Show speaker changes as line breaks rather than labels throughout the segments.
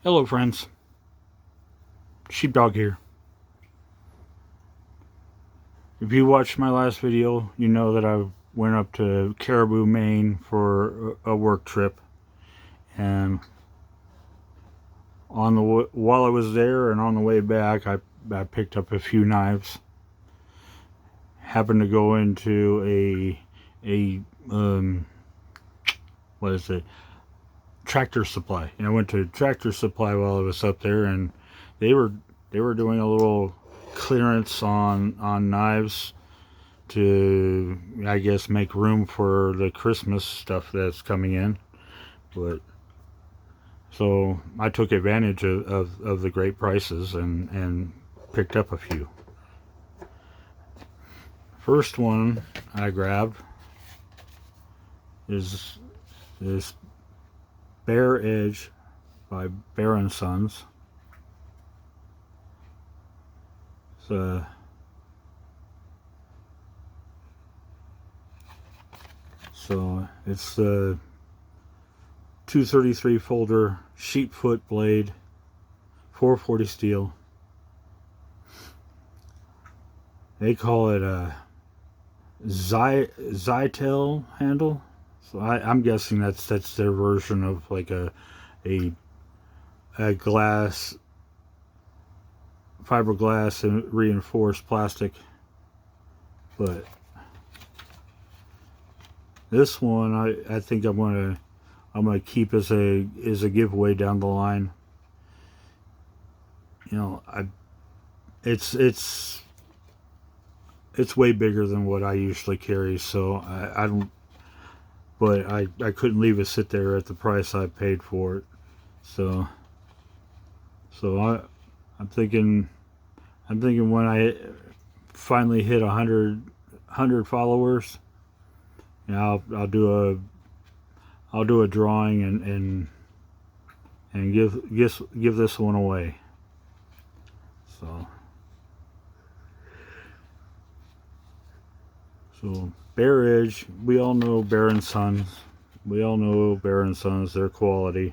Hello friends, Sheepdog here. If you watched my last video, you know that I went up to Caribou, Maine for a work trip, and while I was there and on the way back, I picked up a few knives. Happened to go into a what is it? Tractor Supply. And I went to Tractor Supply while I was up there, and they were doing a little clearance on knives to, I guess, make room for the Christmas stuff that's coming in. But so I took advantage of the great prices and picked up a few. First one I grabbed is this Bare Edge by Bear & Sons. So it's the 233 folder sheepfoot blade, 440 steel. They call it a Zytel handle. So I'm guessing that's their version of like a glass, fiberglass and reinforced plastic. But this one I think I'm gonna keep as a giveaway down the line. You know, it's way bigger than what I usually carry, so I don't. But I couldn't leave it sit there at the price I paid for it. So I'm thinking when I finally hit 100 followers, you know, I'll do a drawing and give this one away. So Bare Edge, we all know Bear & Sons. We all know Bear & Sons, their quality.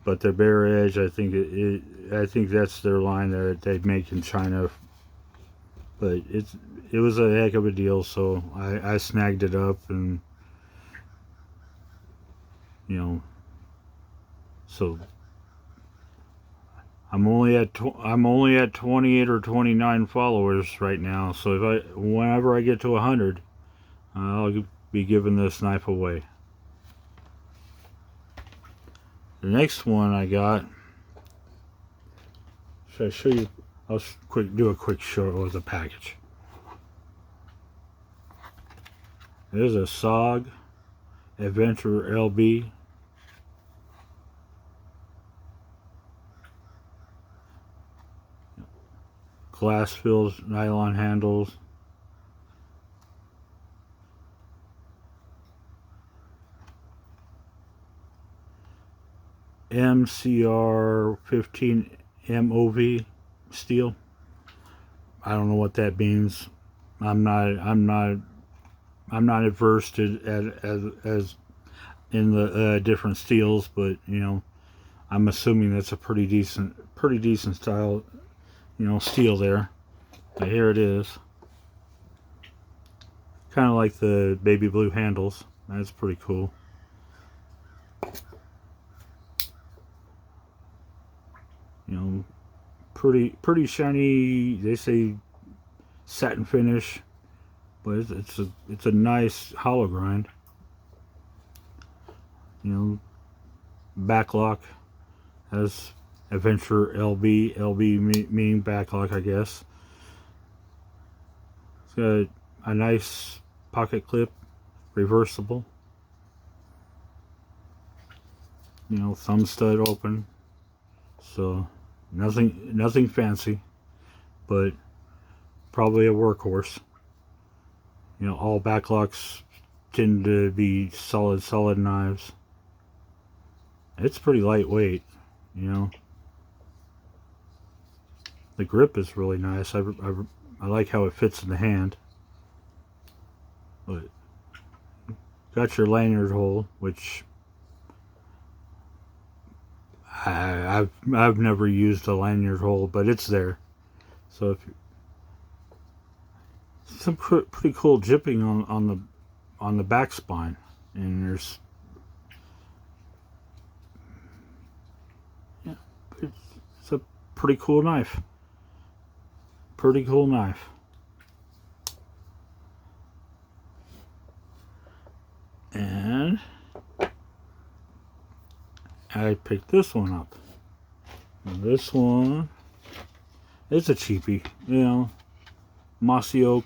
But their Bare Edge, I think I think that's their line that they make in China. But it was a heck of a deal, so I snagged it up, and you know, so I'm only at 28 or 29 followers right now. So whenever I get to 100, I'll be giving this knife away. The next one I got, should I show you? I'll do a quick show of the package. There's a SOG Adventure LB. Glass filled nylon handles. MCR 15 MOV steel. I don't know what that means. I'm not adverse to as in the different steels, but you know, I'm assuming that's a pretty decent style, you know, steel there. But here it is. Kind of like the baby blue handles. That's pretty cool. You know, pretty shiny. They say satin finish, but it's a nice hollow grind. You know, backlock has Adventure LB. LB meaning backlock, I guess. It's got a nice pocket clip, reversible. You know, thumb stud open. So nothing fancy, but probably a workhorse. You know, all backlocks tend to be solid knives. It's pretty lightweight, you know. The grip is really nice. I like how it fits in the hand. But got your lanyard hole, which I've never used a lanyard hole, but it's there. So if some pretty cool jipping on the back spine, and there's yeah, it's a pretty cool knife. Pretty cool knife. And I picked this one up. And this one, it's a cheapie, you know, mossy oak,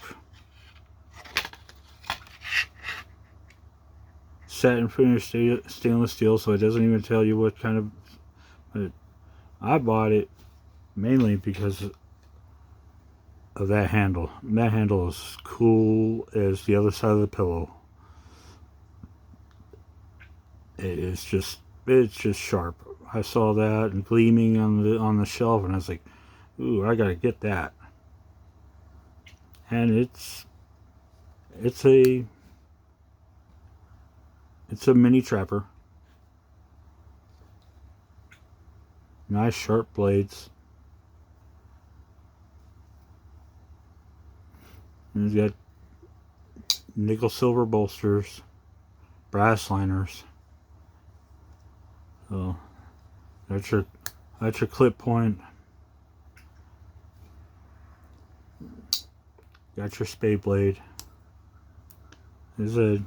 satin finished stainless steel, so it doesn't even tell you what kind of. But I bought it mainly because of that handle. That handle is cool as the other side of the pillow. It's just sharp. I saw that and gleaming on the shelf, and I was like, "Ooh, I gotta get that." And it's a mini trapper. Nice sharp blades. And it's got nickel silver bolsters, brass liners. So that's your clip point. Got your spade blade. It's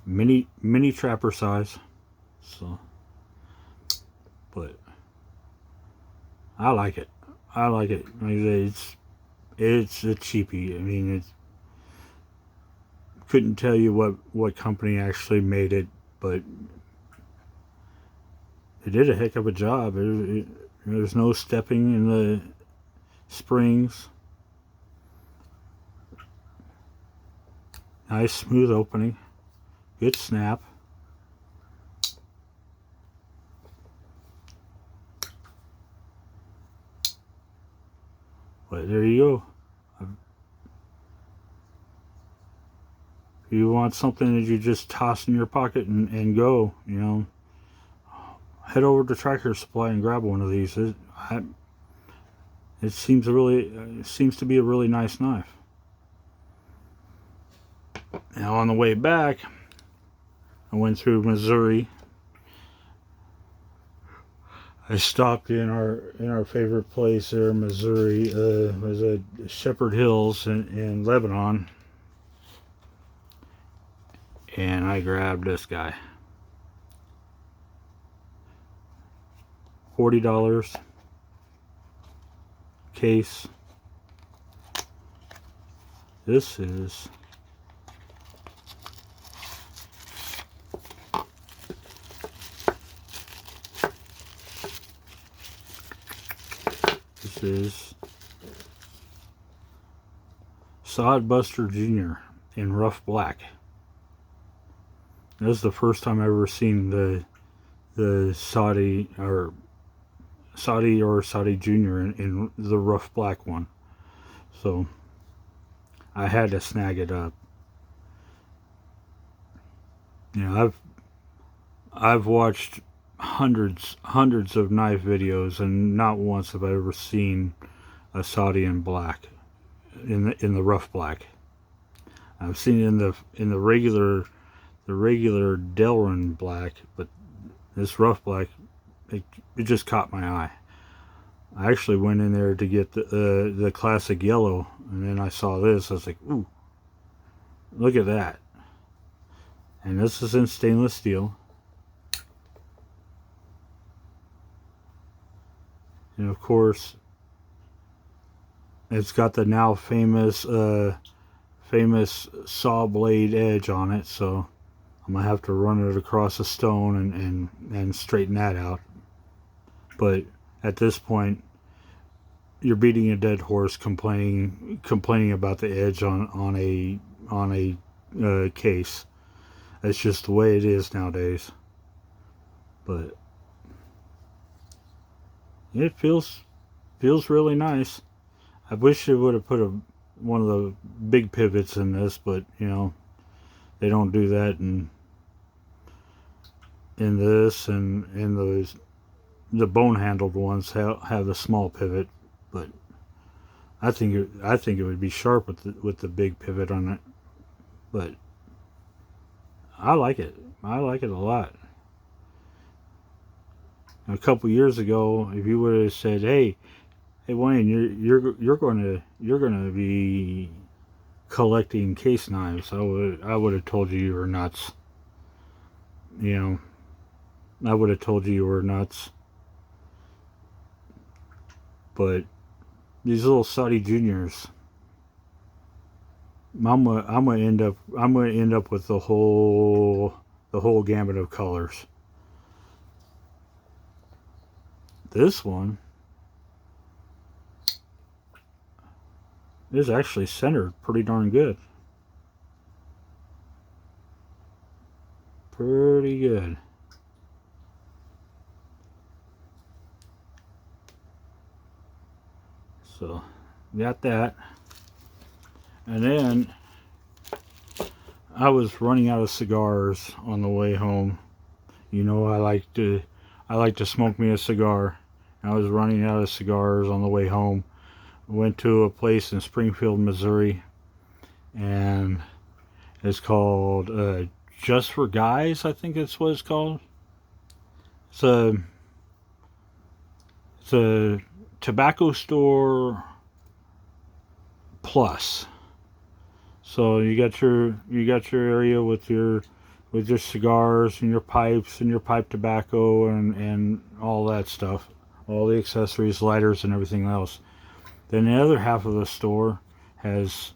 mini trapper size. So, but I like it. I like it. It's a cheapie. I mean, it couldn't tell you what company actually made it, but it did a heck of a job. There's no stepping in the springs. Nice smooth opening. Good snap. But there you go. If you want something that you just toss in your pocket and go, you know, head over to Tractor Supply and grab one of these. It seems to be a really nice knife. Now on the way back, I went through Missouri. I stopped in our favorite place there in Missouri. It was at Shepherd Hills in Lebanon. And I grabbed this guy. $40 case. This is Sodbuster Jr. in rough black. This is the first time I've ever seen the Saudi or Saudi Jr. in the rough black one. So I had to snag it up. You know, I've watched hundreds of knife videos, and not once have I ever seen a Saudi in black, in the rough black. I've seen it in the regular Delrin black, but this rough black, it just caught my eye. I actually went in there to get the classic yellow, and then I saw this. I was like, ooh, look at that. And this is in stainless steel. And of course, it's got the now famous saw blade edge on it, so I'm gonna have to run it across a stone and straighten that out. But at this point, you're beating a dead horse complaining about the edge on a case. That's just the way it is nowadays. But it feels really nice. I wish they would have put one of the big pivots in this, but you know, they don't do that in this, and in those, the bone handled ones have the small pivot, but I think it would be sharp with the big pivot on it. But I like it. I like it a lot. A couple years ago, if you would have said, "Hey, Wayne, you're gonna be collecting case knives," I would have told you were nuts. You know, I would have told you were nuts. But these little Saudi juniors, I'm gonna end up with the whole gamut of colors. This one is actually centered pretty darn good. Pretty good. So, got that. And then I was running out of cigars on the way home. You know, I like to smoke me a cigar. I was running out of cigars on the way home. Went to a place in Springfield, Missouri, and it's called Just for Guys, I think that's what it's called. It's a tobacco store plus. So you got your area with your cigars and your pipes and your pipe tobacco and all that stuff, all the accessories, lighters, and everything else. Then the other half of the store has,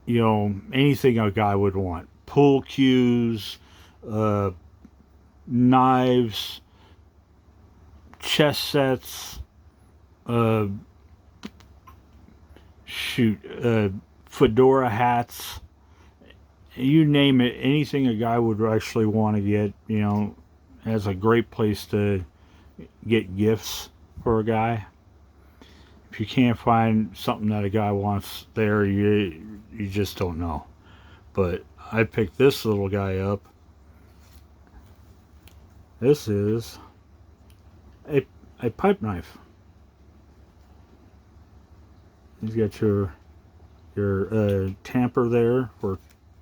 you know, anything a guy would want: pool cues, knives, chess sets, uh, fedora hats, you name it, anything a guy would actually want to get, you know, has a great place to get gifts for a guy. If you can't find something that a guy wants there, you just don't know. But I picked this little guy up. This is a pipe knife. You've got your tamper there for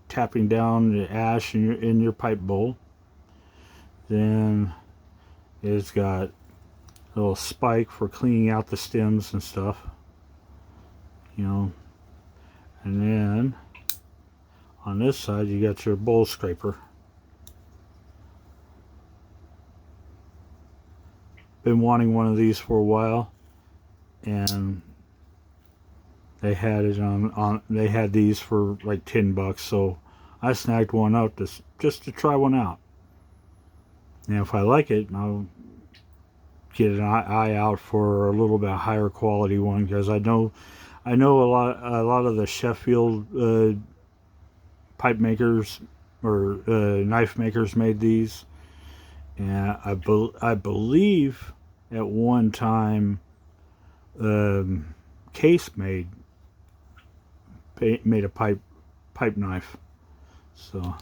tapping down the ash in your pipe bowl. Then it's got a little spike for cleaning out the stems and stuff, you know. And then on this side you got your bowl scraper. Been wanting one of these for a while, and they had it they had these for like $10, so I snagged one up just to try one out. And if I like it, I'll get an eye out for a little bit higher quality one, because I know a lot of the Sheffield pipe makers or knife makers made these, and I believe at one time Case made a pipe knife. So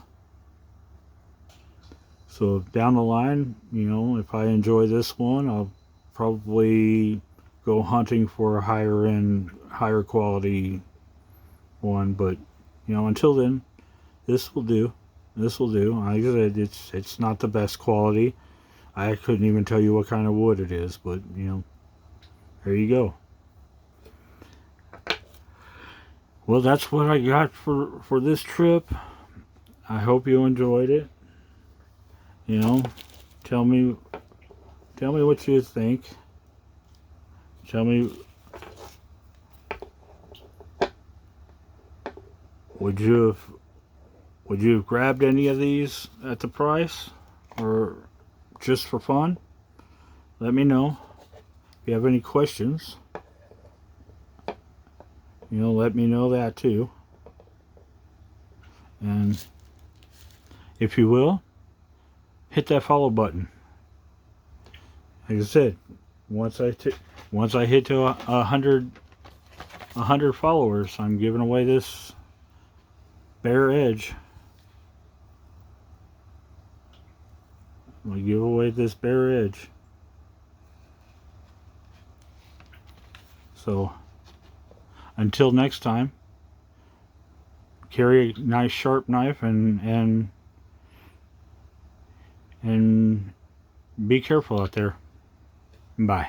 down the line, you know, if I enjoy this one, I'll probably go hunting for a higher quality one. But, you know, until then, this will do. This will do. Like I said, it's not the best quality. I couldn't even tell you what kind of wood it is, but, you know, there you go. Well, that's what I got for this trip. I hope you enjoyed it. You know, tell me what you think. Tell me, would you have grabbed any of these at the price, or just for fun? Let me know. If you have any questions, you know, let me know that too. And if you will, hit that follow button. Like I said, once I hit to 100 followers, I'm giving away this Bear Edge. we give away this bare edge. So until next time, carry a nice sharp knife and be careful out there. Bye.